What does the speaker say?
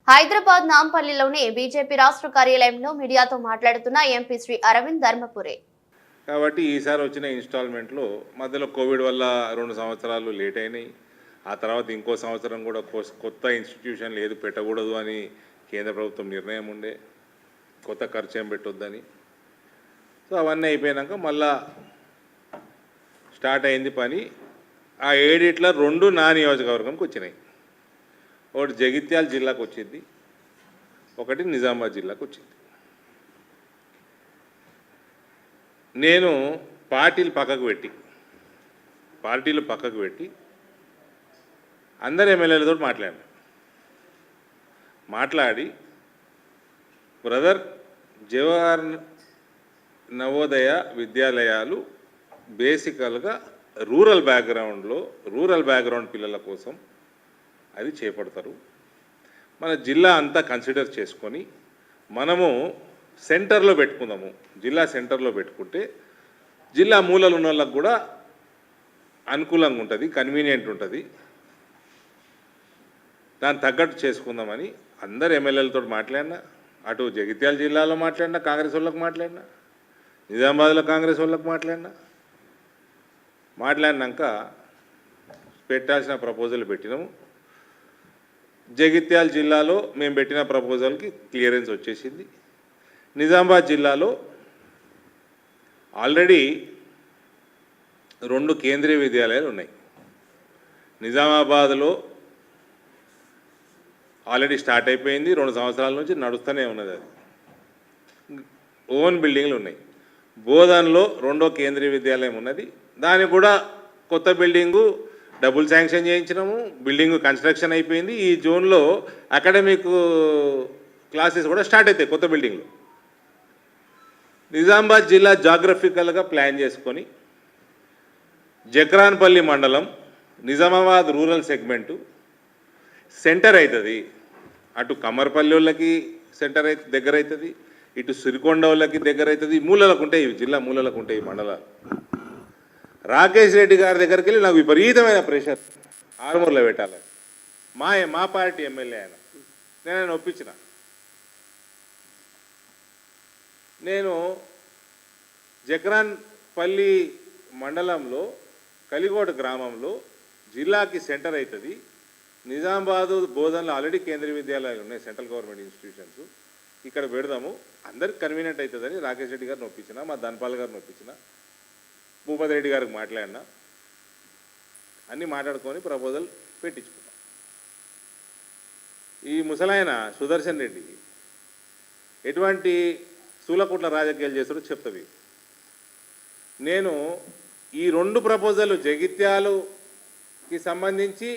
Hyderabad నాంపల్లిలోని BJP రాష్ట్ర కార్యాలయంలో మీడియాతో మాట్లాడుతున్న ఎంపీ శ్రీ అరవింద్ ధర్మపురి. కాబట్టి ఈసారి వచ్చిన ఇన్స్టాల్మెంట్లో మధ్యలో కోవిడ్ వల్ల 2 సంవత్సరాలు లేట్ అయినాయి. ఆ తర్వాత ఇంకో సంవత్సరం కూడా కొత్త ఇన్స్టిట్యూషన్ లేదు పెట్టకూడదు అని కేంద్ర ప్రభుత్వం నిర్ణయం ఉండే, కొత్త ఖర్చు ఏం పెట్టొద్దని. సో అవన్నీ అయిపోయాక మళ్ళా స్టార్ట్ అయింది పని. ఆ ఏడిట్లో 2 నా నియోజకవర్గంకి వచ్చినాయి. ఒకటి జగిత్యాల జిల్లాకు వచ్చింది, ఒకటి నిజామాబాద్ జిల్లాకు వచ్చింది. నేను పార్టీలు పక్కకు పెట్టి అందరు ఎమ్మెల్యేలతో మాట్లాడి బ్రదర్ జవహర్ నవోదయ విద్యాలయాలు బేసికల్గా రూరల్ బ్యాక్గ్రౌండ్ పిల్లల కోసం అది చేపడతారు. మన జిల్లా అంతా కన్సిడర్ చేసుకొని మనము సెంటర్లో పెట్టుకుందాము. జిల్లా సెంటర్లో పెట్టుకుంటే జిల్లా మూలలు ఉన్న వాళ్ళకు కూడా అనుకూలంగా ఉంటుంది, కన్వీనియంట్ ఉంటుంది. దాన్ని తగ్గట్టు చేసుకుందామని అందరు ఎమ్మెల్యేలతో మాట్లాడినా, అటు జగిత్యాల జిల్లాలో మాట్లాడినా కాంగ్రెస్ వాళ్ళకు మాట్లాడినా, నిజామాబాద్లో కాంగ్రెస్ వాళ్ళకు మాట్లాడినాక పెట్టాల్సిన ప్రపోజల్ పెట్టినాము. జగిత్యాల జిల్లాలో మేము పెట్టిన ప్రపోజల్కి క్లియరెన్స్ వచ్చేసింది. నిజామాబాద్ జిల్లాలో ఆల్రెడీ 2 కేంద్రీయ విద్యాలయాలు ఉన్నాయి. నిజామాబాద్లో ఆల్రెడీ స్టార్ట్ అయిపోయింది, 2 సంవత్సరాల నుంచి నడుస్తూనే ఉన్నది. అది ఓన్ బిల్డింగ్లు ఉన్నాయి. బోధన్లో 2వ కేంద్రీయ విద్యాలయం ఉన్నది, దానికి కూడా కొత్త బిల్డింగు డబుల్ శాంక్షన్ చేయించినాము. బిల్డింగ్ కన్స్ట్రక్షన్ అయిపోయింది. ఈ జోన్లో అకాడమిక్ క్లాసెస్ కూడా స్టార్ట్ అవుతాయి కొత్త బిల్డింగ్లో. నిజామాబాద్ జిల్లా జాగ్రఫికల్గా ప్లాన్ చేసుకొని జక్రాన్పల్లి మండలం నిజామాబాద్ రూరల్ సెగ్మెంటు సెంటర్ అవుతుంది. అటు కమ్మర్పల్లి వాళ్ళకి సెంటర్ దగ్గర అవుతుంది, ఇటు సిరికొండ వాళ్ళకి దగ్గర అవుతుంది. మూలలకు ఉంటాయి, జిల్లా మూలలకు ఉంటాయి మండలాలు. రాకేష్ రెడ్డి గారి దగ్గరికి వెళ్ళి నాకు విపరీతమైన ప్రెషర్, ఆర్మూర్లో పెట్టాలి. మా పార్టీ ఎమ్మెల్యే ఆయన, నేను ఒప్పించిన. నేను జక్రాన్పల్లి మండలంలో కలిగోట గ్రామంలో జిల్లాకి సెంటర్ అవుతుంది. నిజామాబాదు బోధనలో ఆల్రెడీ కేంద్రీయ విద్యాలయాలు ఉన్నాయి, సెంట్రల్ గవర్నమెంట్ ఇన్స్టిట్యూషన్స్. ఇక్కడ పెడదాము, అందరికి కన్వీనియంట్ అవుతుందని రాకేష్ రెడ్డి గారిని ఒప్పించిన, మా ధన్పాల్ గారిని ఒప్పించిన, భూపతి రెడ్డి గారికి మాట్లాడినా. అన్నీ మాట్లాడుకొని ప్రపోజల్ పెట్టించుకున్నాం. ఈ ముసలాయన సుదర్శన్ రెడ్డి ఎటువంటి సూలకుట్ల రాజకీయాలు చేస్తాడో చెప్తుంది. నేను ఈ 2 ప్రపోజల్ జగిత్యాలకి సంబంధించి